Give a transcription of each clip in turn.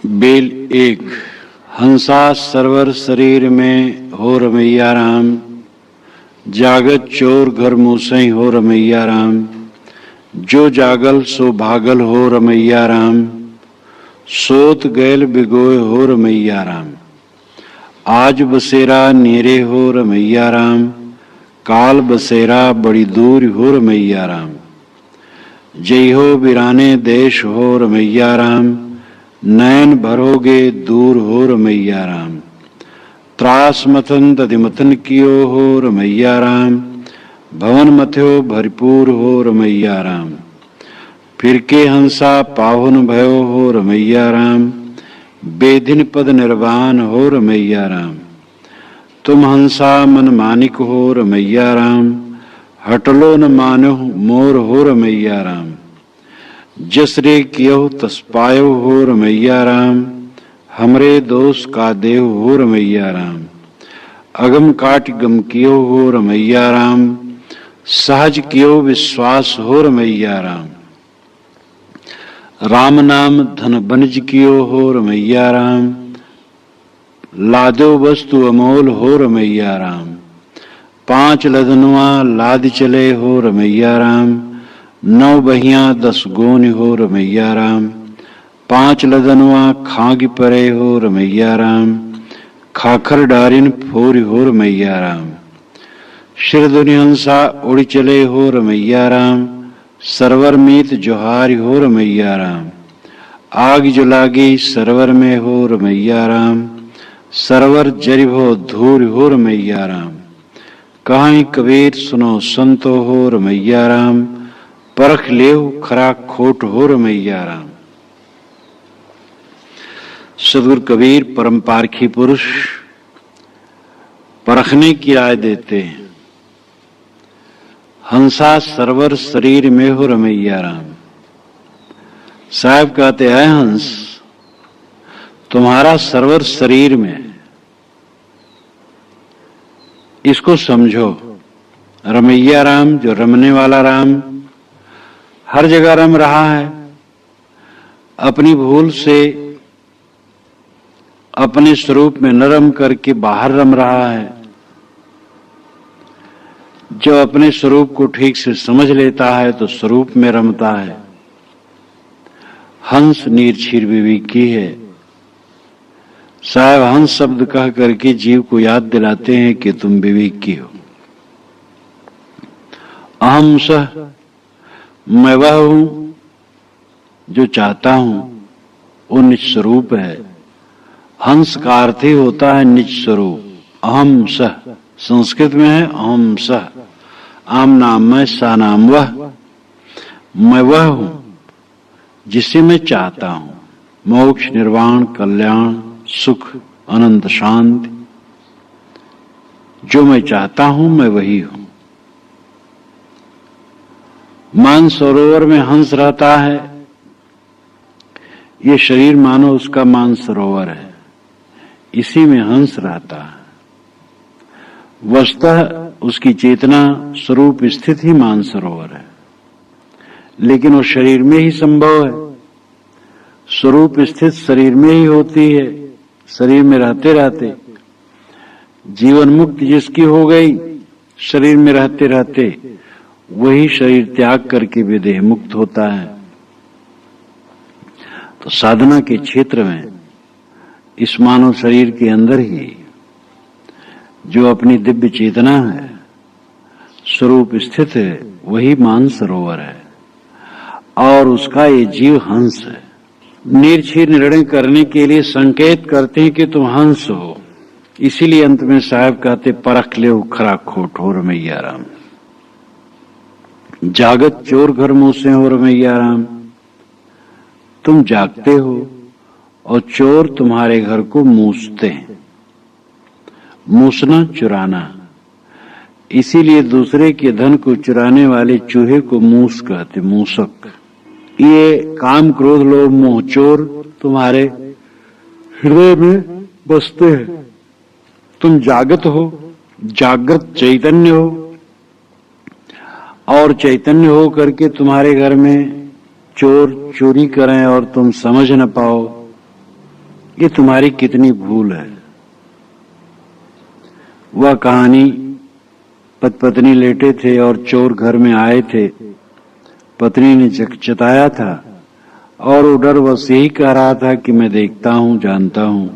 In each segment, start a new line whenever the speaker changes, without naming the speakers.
Bell एक। हंसा server शरीर में हो रमैया राम, जागत चोर घर मूसई हो रमैया राम। जो जागल सो भागल हो रमैया राम, सोत गैल बिगोय हो रमैया राम। आज बसेरा नेरे हो रमैया राम, काल बसेरा बड़ी दूर हो रमैया राम। जय हो बिराने देश हो रमैया राम, नयन भरोगे दूर हो रमैया राम। त्रास मथन तदिमथन कियो हो रमैया राम, भवन मथ्यो भरपूर हो रमैया राम। फिर के हंसा पाहुन भयो हो रमैया राम, बेधिन पद निर्वाण हो रमैया राम। तुम हंसा मन मानिक हो रमैया राम, हटलो न मानो मोर हो रमैया राम। जस रे कियो तस पायो हो रमैया राम, हमरे दोष का देव हो रमैया राम। अगम काट गम कियो हो रमैया राम, सहज कियो विश्वास हो रमैया राम। राम नाम धन बनज कियो हो रमैया राम, लादो वस्तु अमोल हो रमैया राम। पांच लदनुआ लाद चले हो रमैया राम, नौ बहियां 10 गोन हो रमैया राम। पांच लदनुआ खाग परे हो रमैया राम, खाखर डारिन फोर हो रमैया राम। शिरधुनि हंसा उड़ चले हो रमैया राम, सरवर मीत जोहार हो रमैया राम। आग जो लागी सरवर में हो रमैया राम, सरवर जरिभो धूर हो रमैया राम। कहां कबीर सुनो संतो हो रमैया राम, परख लेव खरा खोट हो रमैया राम। सदगुरु कबीर परम पारखी पुरुष परखने की राय देते हैं। हंसा सरवर शरीर में हो रमैया राम। साहब कहते हैं हंस तुम्हारा सरवर शरीर में, इसको समझो। रमैया राम जो रमने वाला राम हर जगह रम रहा है, अपनी भूल से अपने स्वरूप में न रम करके बाहर रम रहा है। जो अपने स्वरूप को ठीक से समझ लेता है तो स्वरूप में रमता है। हंस नीरछीर विवेकी है। साहब हंस शब्द कह करके जीव को याद दिलाते हैं कि तुम विवेकी हो। अहम सह, मैं वह हूं जो चाहता हूं, वो निज स्वरूप है। हंस का अर्थ ही होता है निज स्वरूप। अहम सह संस्कृत में है अहम सह, आम नाम में सा नाम वह। मैं वह हूं जिसे मैं चाहता हूं। मोक्ष, निर्वाण, कल्याण, सुख, अनंत शांति, जो मैं चाहता हूं मैं वही हूं। मानसरोवर में हंस रहता है, ये शरीर मानो उसका मानसरोवर है, इसी में हंस रहता है। वस्तुतः उसकी चेतना स्वरूप स्थित ही मानसरोवर है, लेकिन वो शरीर में ही संभव है। स्वरूप स्थित शरीर में ही होती है। शरीर में रहते रहते जीवन मुक्ति जिसकी हो गई, शरीर में रहते रहते वही शरीर त्याग करके भी देह मुक्त होता है। तो साधना के क्षेत्र में इस मानव शरीर के अंदर ही जो अपनी दिव्य चेतना है, स्वरूप स्थित है, वही मानसरोवर है और उसका ये जीव हंस है। निर्छीर निर्णय करने के लिए संकेत करते हैं कि तुम हंस हो। इसीलिए अंत में साहब कहते परख ले खरा खोट हो रमैया राम। जागत चोर घर मुंह से हो रमैया राम। तुम जागते हो और चोर तुम्हारे घर को मूसते हैं। मूसना, चुराना। इसीलिए दूसरे के धन को चुराने वाले चूहे को मूस कहते, मूसक। ये काम, क्रोध, लोभ, मोह, चोर तुम्हारे हृदय में बसते हैं। तुम जागत हो, जागृत चैतन्य हो, और चैतन्य हो करके तुम्हारे घर में चोर चोरी करें और तुम समझ न पाओ, ये तुम्हारी कितनी भूल है। वह कहानी, पति पत्नी लेटे थे और चोर घर में आए थे। पत्नी ने जताया था और वो डर बस यही कह रहा था कि मैं देखता हूं, जानता हूं।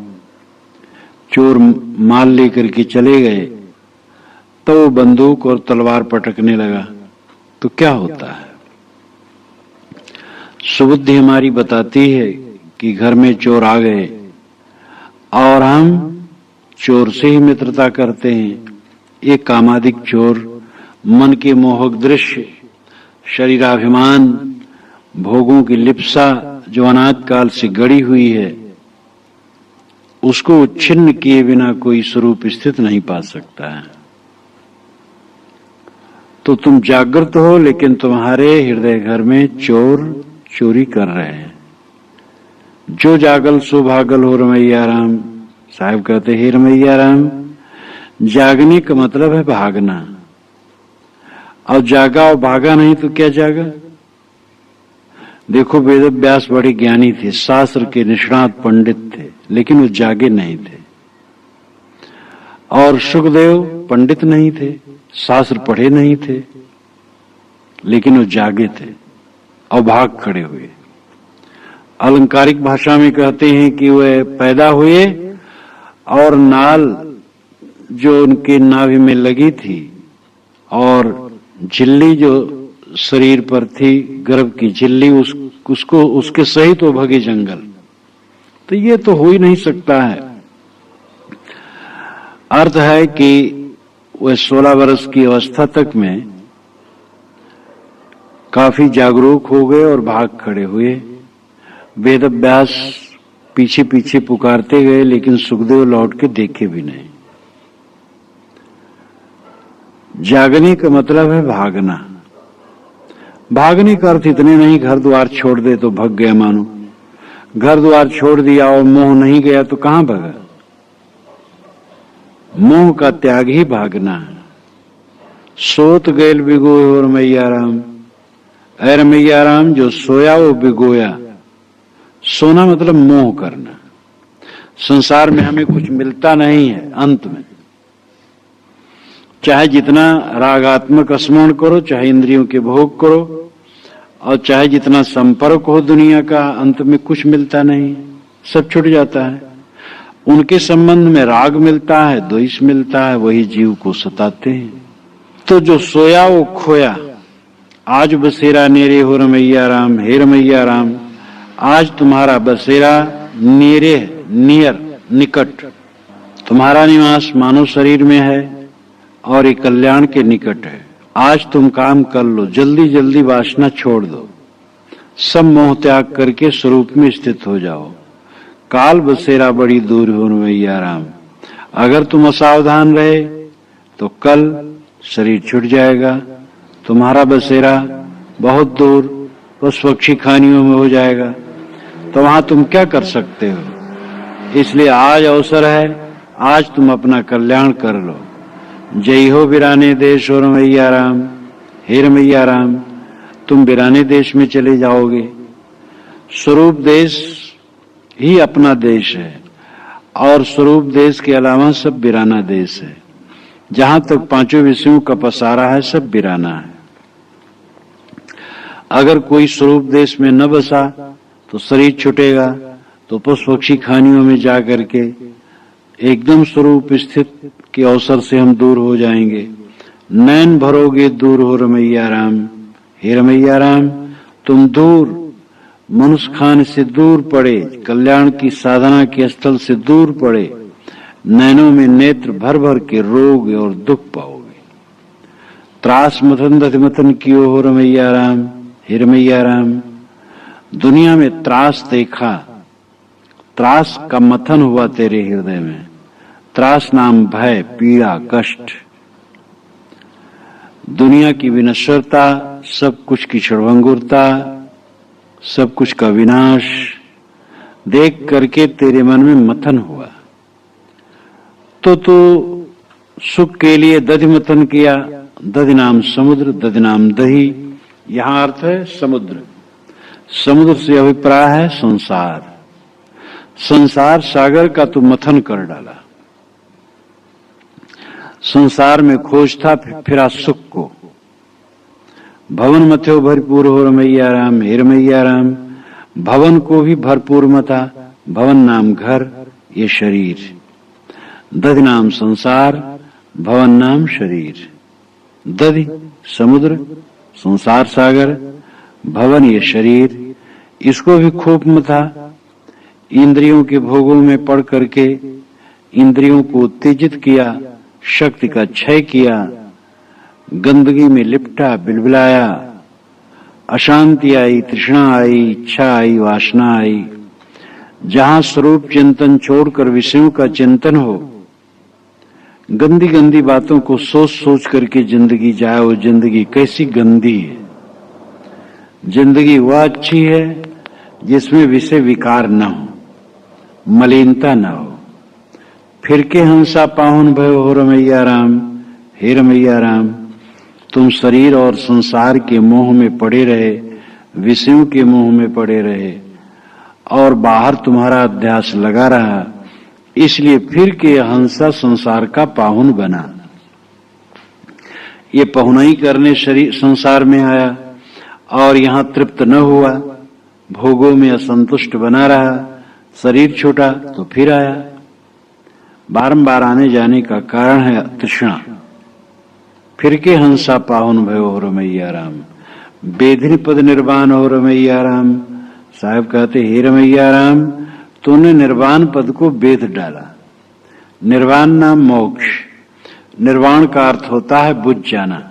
चोर माल लेकर के चले गए तो वो बंदूक और तलवार पटकने लगा। तो क्या होता है, सुबुद्धि हमारी बताती है कि घर में चोर आ गए और हम चोर से ही मित्रता करते हैं। एक कामादिक चोर, मन के मोहक दृश्य, शरीराभिमान, भोगों की लिप्सा जो अनाद काल से गड़ी हुई है, उसको छिन्न किए बिना कोई स्वरूप स्थित नहीं पा सकता है। तो तुम जागृत हो, लेकिन तुम्हारे हृदय घर में चोर चोरी कर रहे हैं। जो जागल सो भागल हो रमैया राम। साहब कहते, हे रमैया राम, जागने का मतलब है भागना, और जागा और भागा नहीं तो क्या जागा। देखो, वेद व्यास बड़े ज्ञानी थे, शास्त्र के निष्णात पंडित थे, लेकिन वो जागे नहीं थे। और सुखदेव पंडित नहीं थे, शास्त्र पढ़े नहीं थे, लेकिन वो जागे थे और भाग खड़े हुए। अलंकारिक भाषा में कहते हैं कि वे पैदा हुए और नाल जो उनके नाभि में लगी थी और झिल्ली जो शरीर पर थी, गर्भ की झिल्ली, उसको उसके सहित वो भगे जंगल। तो ये तो हो ही नहीं सकता है। अर्थ है कि वह 16 वर्ष की अवस्था तक में काफी जागरूक हो गए और भाग खड़े हुए। वेद व्यास पीछे पीछे पुकारते गए, लेकिन सुखदेव लौट के देखे भी नहीं। जागने का मतलब है भागना। भागने का अर्थ इतने नहीं घर द्वार छोड़ दे तो भग गया मानो। घर द्वार छोड़ दिया और मोह नहीं गया तो कहां भगा। मोह का त्याग ही भागना है। सोत गैल बिगोए हो रमैया राम। ऐ रमैया राम, जो सोया वो बिगोया। सोना मतलब मोह करना। संसार में हमें कुछ मिलता नहीं है अंत में। चाहे जितना रागात्मक स्मरण करो, चाहे इंद्रियों के भोग करो, और चाहे जितना संपर्क हो दुनिया का, अंत में कुछ मिलता नहीं, सब छूट जाता है। उनके संबंध में राग मिलता है, द्वेष मिलता है, वही जीव को सताते हैं। तो जो सोया वो खोया। आज बसेरा नेरे हो रमैया राम। हे रमैया राम, आज तुम्हारा बसेरा नेरे, नियर, निकट। तुम्हारा निवास मानव शरीर में है और ये कल्याण के निकट है। आज तुम काम कर लो, जल्दी जल्दी वासना छोड़ दो, सब मोह त्याग करके स्वरूप में स्थित हो जाओ। काल बसेरा बड़ी दूर हो रमैया राम। अगर तुम असावधान रहे तो कल शरीर छूट जाएगा। तुम्हारा बसेरा बहुत दूर पशु पक्षी खानियों में हो जाएगा, तो वहां तुम क्या कर सकते हो। इसलिए आज अवसर है, आज तुम अपना कल्याण कर लो। जय हो वीराने देश हो रमैया राम। हे रमैया राम, तुम वीराने देश में चले जाओगे। स्वरूप देश ही अपना देश है और स्वरूप देश के अलावा सब वीराना देश है। जहां तक पांचों विषयों का पसारा है, सब वीराना है। अगर कोई स्वरूप देश में न बसा तो शरीर छूटेगा, तो पशु पक्षी खानियों में जाकर के एकदम स्वरूप स्थित के अवसर से हम दूर हो जाएंगे। नैन भरोगे दूर हो रमैया राम। हे रमैया राम, तुम दूर, मनुष्य खान से दूर पड़े, कल्याण की साधना के स्थल से दूर पड़े, नैनों में नेत्र भर भर के रोग और दुख पाओगे। त्रास मथन दधिमथन कियो हो रमैया राम। हे रमैया राम, दुनिया में त्रास देखा, त्रास का मथन हुआ तेरे हृदय में। त्रास नाम भय, पीड़ा, कष्ट, दुनिया की विनश्वरता, सब कुछ की क्षणभंगुरता, सब कुछ का विनाश देख करके तेरे मन में मथन हुआ। तो तू सुख के लिए दधि मथन किया। दधि नाम समुद्र, दधि नाम दही। यहां अर्थ है समुद्र। समुद्र से अभिप्राय है संसार। संसार सागर का तू मंथन कर डाला। संसार में खोजता फिरा सुख को। भवन मथो भरपूर हो रमैया राम, हे रमैया राम। भवन को भी भरपूर मथा, भवन नाम घर ये शरीर। दधि नाम संसार, भवन नाम शरीर। दधि समुद्र, संसार सागर, भवन ये शरीर। इसको भी खूब मथा। इंद्रियों के भोगों में पड़ करके इंद्रियों को उत्तेजित किया, शक्ति का क्षय किया, गंदगी में लिपटा, बिलबिलाया, अशांति आई, तृष्णा आई, इच्छा आई, वासना आई। जहां स्वरूप चिंतन छोड़कर विषयों का चिंतन हो, गंदी गंदी बातों को सोच सोच करके जिंदगी जाए, वो जिंदगी कैसी गंदी है। जिंदगी वह अच्छी है जिसमें विषय विकार न हो, मलिनता न हो। फिर के हंसा पाहुन भयो हो रमैया राम, हे रमैया राम। तुम शरीर और संसार के मोह में पड़े रहे, विषयों के मोह में पड़े रहे और बाहर तुम्हारा अध्यास लगा रहा, इसलिए फिर के हंसा संसार का पाहुन बना। ये पहुनाई करने शरीर संसार में आया और यहां तृप्त न हुआ, भोगों में असंतुष्ट बना रहा, शरीर छूटा तो फिर आया। बारंबार आने जाने का कारण है तृष्णा। फिर के हंसा पाहुन भयो हो रमैया राम, बेधिन पद निर्वाण हो रमैया राम। साहब कहते, हे रमैया राम, तूने निर्वाण पद को बेध डाला। निर्वाण नाम मोक्ष। निर्वाण का अर्थ होता है बुझ जाना।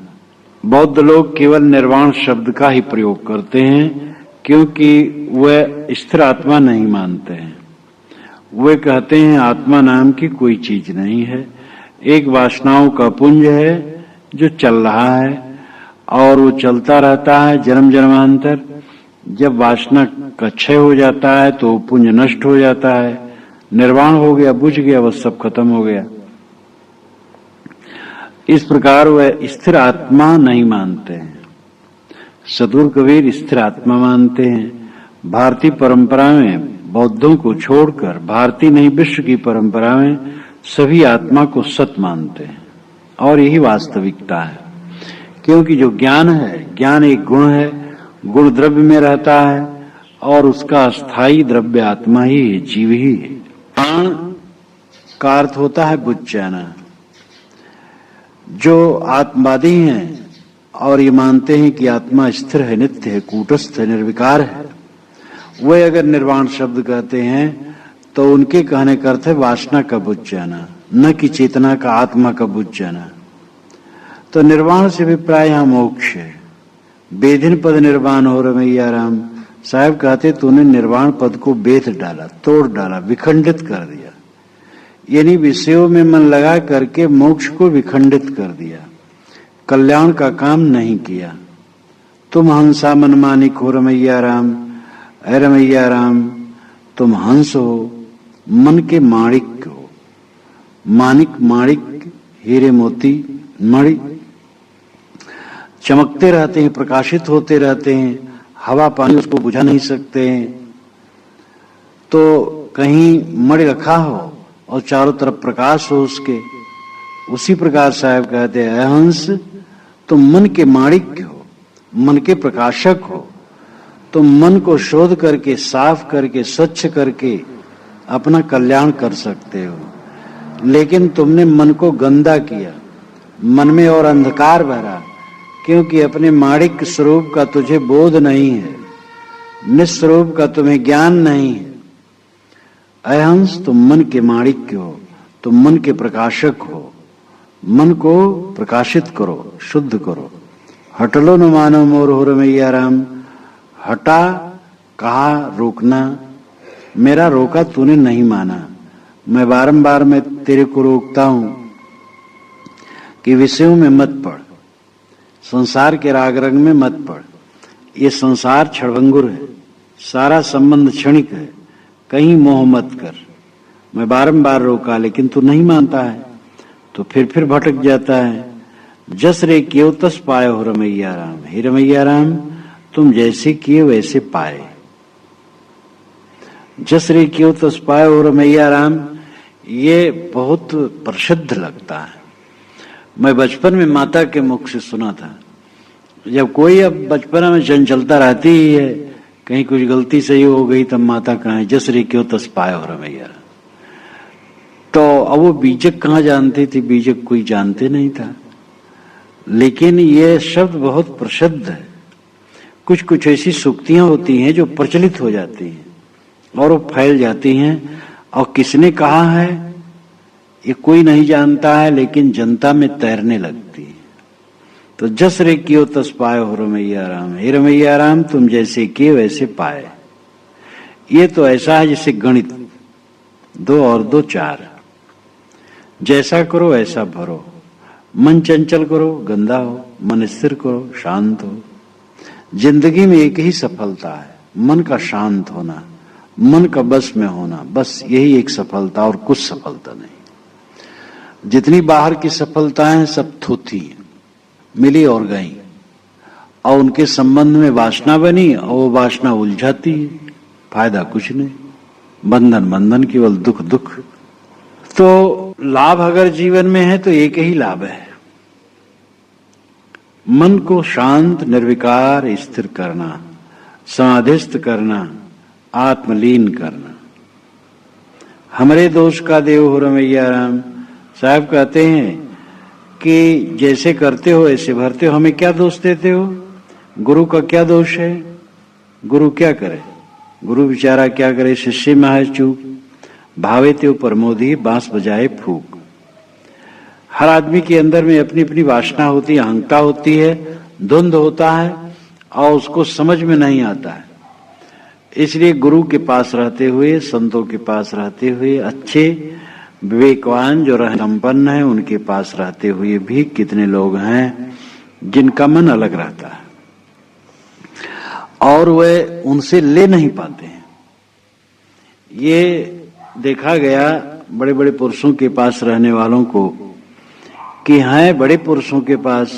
बौद्ध लोग केवल निर्वाण शब्द का ही प्रयोग करते हैं क्योंकि वे स्थिर आत्मा नहीं मानते हैं। वे कहते हैं आत्मा नाम की कोई चीज नहीं है, एक वासनाओं का पुंज है जो चल रहा है और वो चलता रहता है जन्म जन्मांतर। जब वासना का क्षय हो जाता है तो पुंज नष्ट हो जाता है, निर्वाण हो गया, बुझ गया, बस सब खत्म हो गया। इस प्रकार वह स्थिर आत्मा नहीं मानते हैं। सदगुरु कबीर स्थिर आत्मा मानते हैं। भारतीय परंपरा में बौद्धों को छोड़कर, भारतीय नहीं विश्व की परंपरा में सभी आत्मा को सत मानते हैं और यही वास्तविकता है। क्योंकि जो ज्ञान है, ज्ञान एक गुण है, गुण द्रव्य में रहता है और उसका स्थायी द्रव्य आत्मा ही है, जीव ही है। प्राण का अर्थ होता है बुझ जाना। जो आत्मवादी हैं और ये मानते हैं कि आत्मा स्थिर है, नित्य है, कूटस्थ है, निर्विकार है, वे अगर निर्वाण शब्द कहते हैं तो उनके कहने का अर्थ है वासना का बुझ जाना, न कि चेतना का, आत्मा का बुझ जाना। तो निर्वाण से भी प्राय यहां मोक्ष है। बेधिन पद निर्वाण हो रमैया राम। साहब कहते, तूने निर्वाण पद को बेध डाला, तोड़ डाला, विखंडित कर दिया। यानी विषयों में मन लगा करके मोक्ष को विखंडित कर दिया, कल्याण का काम नहीं किया। तुम हंसा मनमानिक हो रमैया राम, अरे रमैया राम, तुम हंस हो, मन के माणिक हो। मानिक, माणिक, हीरे मोती, मणि चमकते रहते हैं, प्रकाशित होते रहते हैं, हवा पानी उसको बुझा नहीं सकते हैं। तो कहीं मणि रखा हो और चारों तरफ प्रकाश हो उसके, उसी प्रकार साहब कहते हैं, हंस तुम मन के माणिक हो, मन के प्रकाशक हो। तुम मन को शोध करके, साफ करके, स्वच्छ करके अपना कल्याण कर सकते हो, लेकिन तुमने मन को गंदा किया, मन में और अंधकार भरा, क्योंकि अपने माणिक स्वरूप का तुझे बोध नहीं है, निस्वरूप का तुम्हें ज्ञान नहीं है। अहंस, तुम मन के माणिक हो, तुम मन के प्रकाशक हो। मन को प्रकाशित करो, शुद्ध करो। हटलो न मानो मोर हो रमैया राम। हटा कहा रोकना, मेरा रोका तूने नहीं माना। मैं बारंबार मैं तेरे को रोकता हूं कि विषयों में मत पड़, संसार के राग रंग में मत पड़। ये संसार क्षणभंगुर है, सारा संबंध क्षणिक है, कहीं मोह मत कर। मैं बारंबार रोका लेकिन तू नहीं मानता है, तो फिर भटक जाता है। जस रे कियो तस पाए हो रमैया राम। हे रमैया राम, तुम जैसे किए वैसे पाए। जस रे क्यों तस पाए हो रमैया राम, ये बहुत प्रसिद्ध लगता है। मैं बचपन में माता के मुख से सुना था। जब कोई अब बचपन में चंचलता रहती ही है, कहीं कुछ गलती सही हो गई तब माता कहे जस रे क्यों तस पाए हो रमैया। तो अब वो बीजक कहाँ जानती थी, बीजक कोई जानते नहीं था, लेकिन ये शब्द बहुत प्रसिद्ध है। कुछ कुछ ऐसी सूक्तियां होती हैं जो प्रचलित हो जाती हैं और वो फैल जाती हैं, और किसने कहा है ये कोई नहीं जानता है, लेकिन जनता में तैरने लगती है। तो जस रे कियो तस पाए हो रमैया राम, हे रमैया राम तुम जैसे किए वैसे पाए। ये तो ऐसा है जैसे गणित, 2 और 2 4, जैसा करो ऐसा भरो। मन चंचल करो गंदा हो, मन स्थिर करो शांत हो। जिंदगी में एक ही सफलता है, मन का शांत होना, मन का बस में होना, बस यही एक सफलता और कुछ सफलता नहीं। जितनी बाहर की सफलताएं सब थोथी हैं, मिली और गई, और उनके संबंध में वासना बनी और वो वासना उलझाती है, फायदा कुछ नहीं, बंधन बंधन केवल दुख दुख। तो लाभ अगर जीवन में है तो एक ही लाभ है, मन को शांत निर्विकार स्थिर करना, समाधिस्थ करना, आत्मलीन करना। हमरे दोष का देव हो रमैया राम। साहब कहते हैं कि जैसे करते हो ऐसे भरते हो, हमें क्या दोष देते हो? गुरु का क्या दोष है? गुरु क्या करे? गुरु बेचारा क्या करे? शिष्य में है चूक, भावे त्यो प्रमोदी बांस बजाए फूक। हर आदमी के अंदर में अपनी अपनी वासना होती है, अहंता होती है, द्वंद होता है और उसको समझ में नहीं आता है। इसलिए गुरु के पास रहते हुए, संतों के पास रहते हुए, अच्छे विवेकवान जो संपन्न है उनके पास रहते हुए भी कितने लोग हैं जिनका मन अलग रहता है और वे उनसे ले नहीं पाते हैं। ये देखा गया बड़े बड़े पुरुषों के पास रहने वालों को कि हैं बड़े पुरुषों के पास,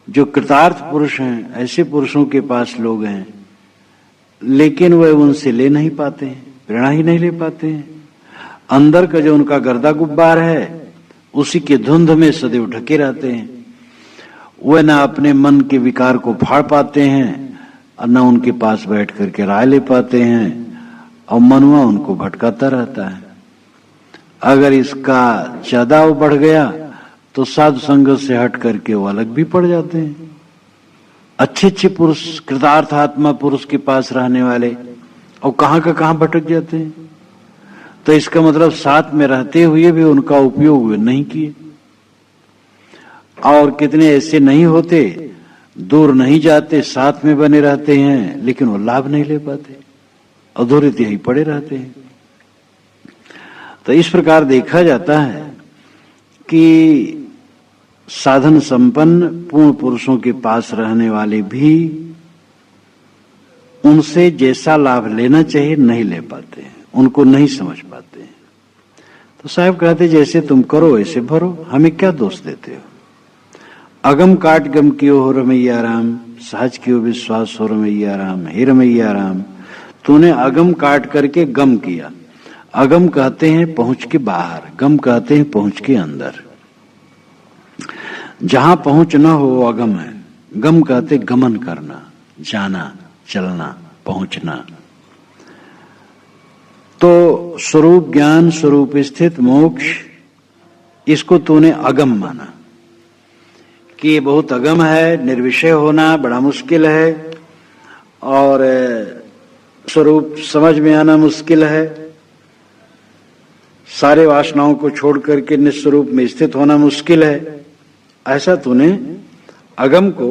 जो कृतार्थ पुरुष हैं, ऐसे पुरुषों के पास लोग हैं, लेकिन वे उनसे ले नहीं पाते हैं, प्रेरणा ही नहीं ले पाते हैं। अंदर का जो उनका गर्दा गुब्बार है उसी के धुंध में सदैव ढके रहते हैं। वे ना अपने मन के विकार को फाड़ पाते हैं और न उनके पास बैठ करके राय ले पाते हैं, और मनुआ उनको भटकाता रहता है। अगर इसका ज्यादा वो बढ़ गया तो साधु संगत से हट करके वो अलग भी पड़ जाते हैं। अच्छे अच्छे पुरुष, कृतार्थ आत्मा पुरुष के पास रहने वाले और कहाँ का कहाँ भटक जाते हैं। तो इसका मतलब साथ में रहते हुए भी उनका उपयोग वे नहीं किए। और कितने ऐसे नहीं होते, दूर नहीं जाते, साथ में बने रहते हैं, लेकिन वो लाभ नहीं ले पाते, अधूरे यही पड़े रहते हैं। तो इस प्रकार देखा जाता है कि साधन संपन्न पूर्ण पुरुषों के पास रहने वाले भी उनसे जैसा लाभ लेना चाहिए नहीं ले पाते हैं, उनको नहीं समझ पाते हैं। तो साहब कहते जैसे तुम करो वैसे भरो, हमें क्या दोष देते हो? अगम काट गम कियो हो रमैया राम, सहज कियो विश्वास हो रमैया राम। हे रमैया राम तूने अगम काट करके गम किया। अगम कहते हैं पहुंच के बाहर, गम कहते हैं पहुंच के अंदर। जहां पहुंच ना हो वो अगम है। गम कहते गमन करना, जाना, चलना, पहुंचना। तो स्वरूप ज्ञान, स्वरूप स्थित मोक्ष, इसको तूने अगम माना कि ये बहुत अगम है, निर्विषय होना बड़ा मुश्किल है और स्वरूप समझ में आना मुश्किल है। सारे वासनाओं को छोड़ करके निस्वरूप में स्थित होना मुश्किल है। ऐसा तूने अगम को,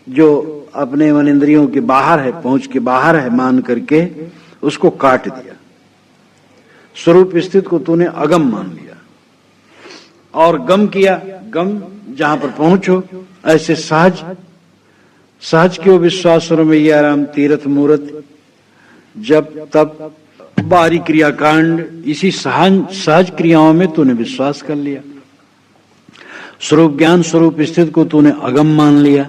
जो अपने मन इंद्रियों के बाहर है, पहुंच के बाहर है मान करके उसको काट दिया। स्वरूप स्थित को तूने अगम मान लिया और गम किया। गम जहां पर पहुंचो ऐसे सहज, सहज क्यों विश्वास रमैया राम तीर्थ मूर्त। जब तब बाहरी क्रियाकांड, इसी सहज क्रियाओं में तूने विश्वास कर लिया। स्वरूप ज्ञान, स्वरूप स्थित को तूने अगम मान लिया,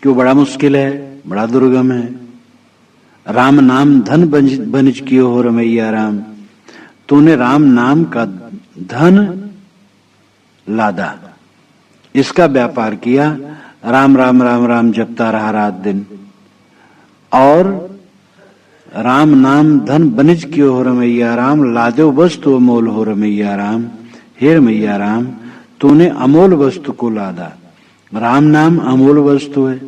क्यों बड़ा मुश्किल है, बड़ा दुर्गम है। राम नाम धन बनिज कियो हो रमैया राम। तूने राम नाम का धन लादा, इसका व्यापार किया, राम राम राम राम जपता रहा रात दिन। और राम नाम धन बनिज क्यों हो रमैया राम, लादो वस्तु अमोल हो रमैया राम। हे रमैया राम, तूने अमोल वस्तु को लादा। राम नाम अमोल वस्तु है,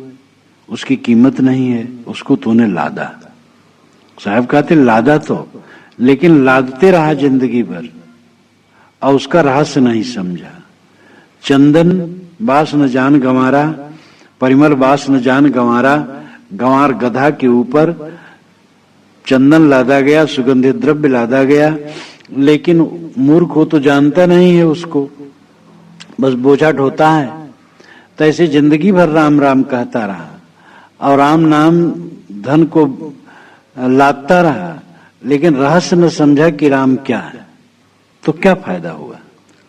उसकी कीमत नहीं है, उसको तूने लादा। साहब कहते लादा तो, लेकिन लादते रहा जिंदगी भर और उसका रहस्य नहीं समझा। चंदन बास न जान गंवारा, परिमल बास न जान गंवारा। गंवार गधा के ऊपर चंदन लादा गया, सुगंधित द्रव्य लादा गया, लेकिन मूर्ख हो तो जानता नहीं है उसको, बस बोझा ढोता है। तो ऐसे जिंदगी भर राम राम कहता रहा और राम नाम धन को लादता रहा, लेकिन रहस्य न समझा कि राम क्या है। तो क्या फायदा हुआ?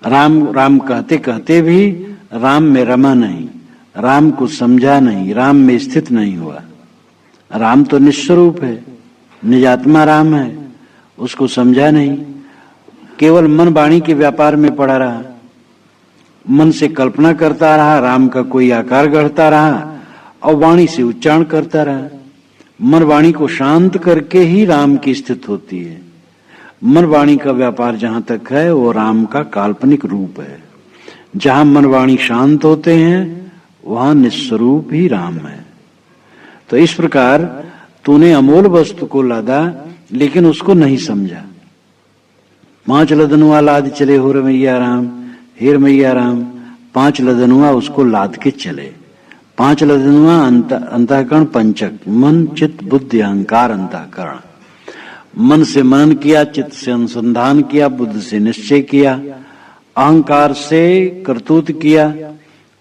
राम राम कहते कहते भी राम में रमा नहीं, राम को समझा नहीं, राम में स्थित नहीं हुआ। राम तो निस्वरूप है, निजात्मा राम है, उसको समझा नहीं, केवल मन वाणी के व्यापार में पड़ा रहा, मन से कल्पना करता रहा, राम का कोई आकार गढ़ता रहा और वाणी से उच्चारण करता रहा। मन वाणी को शांत करके ही राम की स्थिति होती है। मन वाणी का व्यापार जहां तक है वो राम का काल्पनिक रूप है। जहां मन वाणी शांत होते हैं वहां निस्वरूप ही राम है। तो इस प्रकार तूने अमोल वस्तु को लादा, लेकिन उसको नहीं समझा। 5 लदनुआ लाद चले हो रमैया राम, हे रमैया राम। 5 लदनुआ उसको लाद के चले। 5 लदनुआ अंतःकरण पंचक, मन चित्त बुद्धि अहंकार अंतःकरण। मन से मनन किया, चित्त से अनुसंधान किया, बुद्धि से निश्चय किया, अहंकार से करतूत किया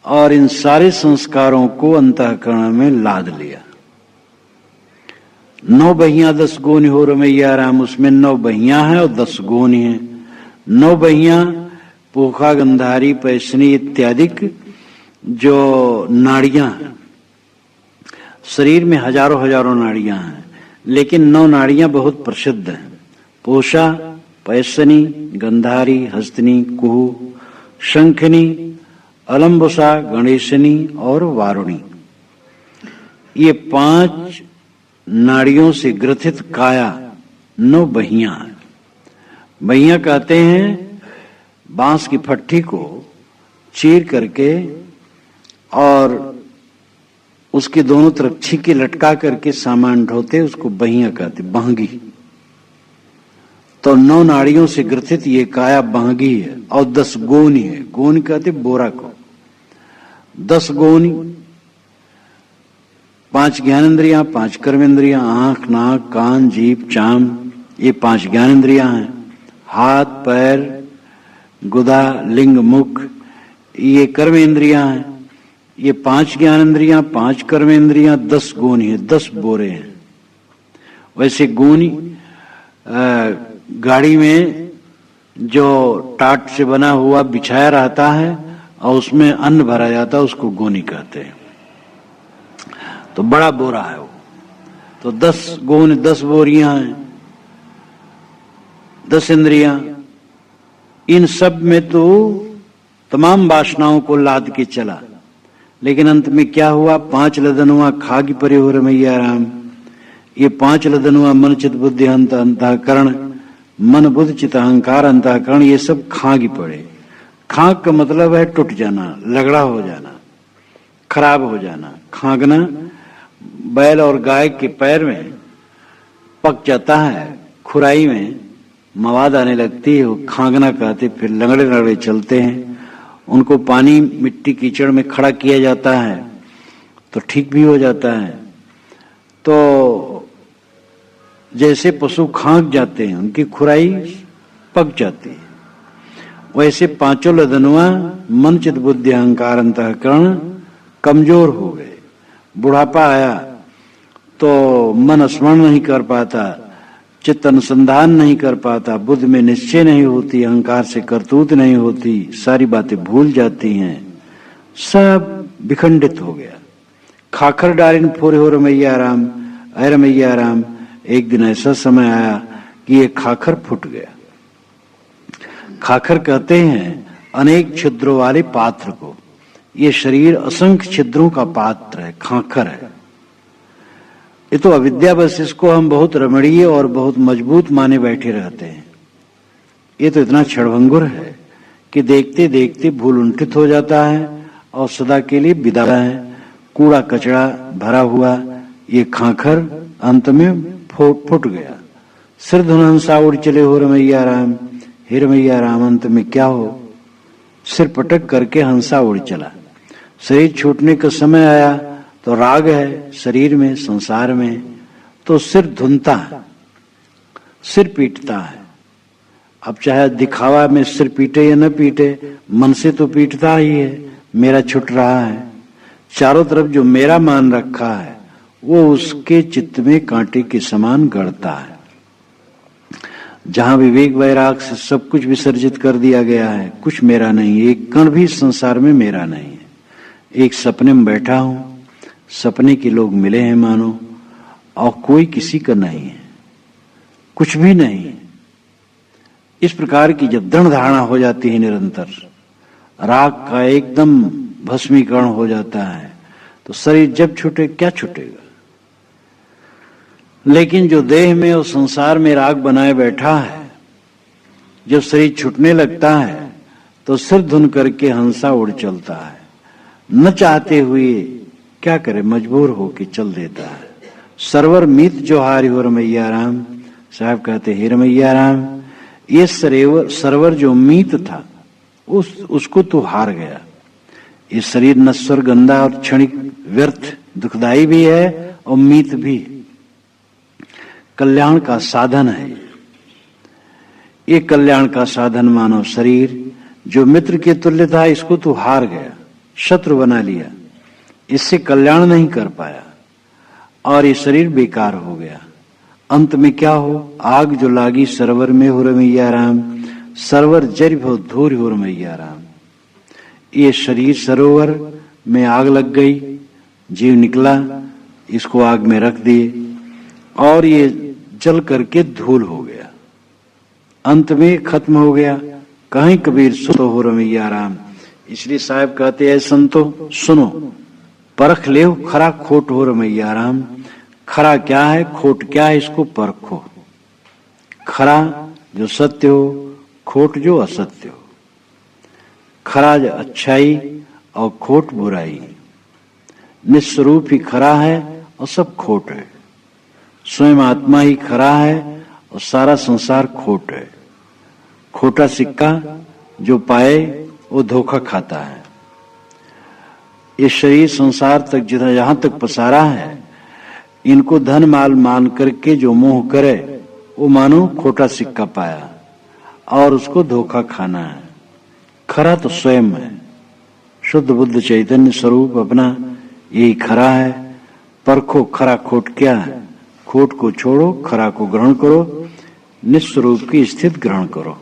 और इन सारे संस्कारों को अंतःकरण में लाद लिया। 9 बहियां 10 गोनी हो रमैया राम, उसमें 9 बहियां हैं और 10 गोनी हैं। 9 बहियां पोखा, गंधारी, पैसनी इत्यादि जो नाड़ियां हैं, शरीर में हजारों हजारों नाड़ियां हैं, लेकिन 9 नाड़ियां बहुत प्रसिद्ध हैं। पोषा, पैसनी, गंधारी, हस्तनी, कुहू, शंखनी, अलम्बुसा, गणेशनी और वारुणी। ये 5 नाड़ियों से ग्रथित काया 9 बहियां हैं। बहियां कहते हैं बांस की फट्टी को चीर करके और उसके दोनों तरफ छीके लटका करके सामान ढोते, उसको बहियां कहते, बहंगी। तो 9 नाड़ियों से ग्रथित ये काया बहंगी है और 10 गोनी है। गोनी कहते बोरा को। 10 गोनी, 5 ज्ञानेंद्रियां, 5 कर्मेंद्रियां, आंख, नाक, कान, जीभ, चाम, ये 5 ज्ञानेंद्रियां हैं। हाथ, पैर, गुदा, लिंग, मुख, ये कर्मेंद्रियां हैं। ये 5 ज्ञानेंद्रियां, 5 कर्मेंद्रियां, 10 गोनी है, 10 बोरे हैं। वैसे गोनी गाड़ी में जो टाट से बना हुआ बिछाया रहता है और उसमें अन्न भरा जाता है, उसको गोनी कहते हैं। तो बड़ा बोरा है वो। तो 10 गोनी, 10 बोरियां हैं, 10 इंद्रियां। इन सब में तो तमाम वासनाओं को लाद के चला, लेकिन अंत में क्या हुआ? 5 लदनुआ खागी परे हो रमैया राम। ये 5 लदनुआ मन चित बुद्धि अंतःकरण, मन बुद्धि चित अहंकार अंतःकरण, ये सब खागी पड़े। खाक का मतलब है टूट जाना, लगड़ा हो जाना, खराब हो जाना। खागना बैल और गाय के पैर में पक जाता है, खुराई में मवाद आने लगती है, वो खागना कहते। फिर लंगड़े लंगड़े चलते हैं, उनको पानी मिट्टी कीचड़ में खड़ा किया जाता है तो ठीक भी हो जाता है। तो जैसे पशु खांक जाते हैं, उनकी खुराई पक जाती है, वैसे 5 लदनुआ मन चित बुद्धि अहंकार अंतःकरण कमजोर हो गए। बुढ़ापा आया तो मन स्मरण नहीं कर पाता, चित्त अनुसंधान नहीं कर पाता, बुद्धि में निश्चय नहीं होती, अहंकार से करतूत नहीं होती, सारी बातें भूल जाती हैं, सब विखंडित हो गया। खाखर डालिन फोरे हो रमैया राम, अय रमैया राम। एक दिन ऐसा समय आया कि ये खाखर फूट गया। खाखर कहते हैं अनेक छिद्रों वाले पात्र को। ये शरीर असंख्य छिद्रों का पात्र है, खाखर है। ये तो अविद्या, बस इसको हम बहुत रमणीय और बहुत मजबूत माने बैठे रहते हैं। ये तो इतना क्षणभंगुर है कि देखते देखते भूलुंठित हो जाता है और सदा के लिए विदा है। कूड़ा कचरा भरा हुआ ये खाखर अंत में फूट गया। सिर धुन हंसा उड़ चले हो रमैया राम, हे रमैया राम। अंत में क्या हो, सिर पटक करके हंसा उड़ चला। शरीर छूटने का समय आया तो राग है शरीर में, संसार में, तो सिर धुनता है, सिर पीटता है। अब चाहे दिखावा में सिर पीटे या न पीटे, मन से तो पीटता ही है, मेरा छूट रहा है। चारों तरफ जो मेरा मान रखा है वो उसके चित्त में कांटे के समान गड़ता है। जहां विवेक वैराग से सब कुछ विसर्जित कर दिया गया है, कुछ मेरा नहीं, एक कण भी संसार में मेरा नहीं है। एक सपने में बैठा हूं, सपने के लोग मिले हैं मानो, और कोई किसी का नहीं है, कुछ भी नहीं है। इस प्रकार की जब दृढ़ धारणा हो जाती है निरंतर, राग का एकदम भस्मीकरण हो जाता है, तो शरीर जब छूटे क्या छूटेगा। लेकिन जो देह में और संसार में राग बनाए बैठा है, जब शरीर छूटने लगता है तो सिर धुन करके हंसा उड़ चलता है। न चाहते हुए क्या करे, मजबूर होके चल देता है। सरवर मीत जो हारी हो रमैया राम। साहब कहते हे रमैया राम, ये सरवर जो मीत था उसको तो हार गया। ये शरीर नश्वर, गंदा और क्षणिक, व्यर्थ, दुखदाई भी है और मीत भी, कल्याण का साधन है। ये कल्याण का साधन मानव शरीर जो मित्र के तुल्य था, इसको तो हार गया, शत्रु बना लिया, इससे कल्याण नहीं कर पाया और ये शरीर बेकार हो गया। अंत में क्या हो, आग जो लागी सरवर में हो रमैया राम, सरवर जरि भो धूर हो रमैया राम। ये शरीर सरोवर में आग लग गई, जीव निकला, इसको आग में रख दिए और ये जल करके धूल हो गया, अंत में खत्म हो गया। कहीं कबीर सुतो हो रमैया राम। इसलिए साहब कहते हैं संतो सुनो, परख ले खरा खोट हो रमैया राम। खरा क्या है, खोट क्या है, इसको परखो। खरा जो सत्य हो, खोट जो असत्य हो। खरा जो अच्छाई और खोट बुराई। निस्वरूप ही खरा है और सब खोट है। स्वयं आत्मा ही खरा है और सारा संसार खोट है। खोटा सिक्का जो पाए वो धोखा खाता है। ये शरीर संसार तक जितना जहां तक पसारा है, इनको धन माल मान करके जो मोह करे वो मानो खोटा सिक्का पाया और उसको धोखा खाना है। खरा तो स्वयं है, शुद्ध बुद्ध चैतन्य स्वरूप अपना यही खरा है। परखो खरा खोट क्या है, खोट को छोड़ो, खरा को ग्रहण करो, निस्वरूप की स्थिति ग्रहण करो।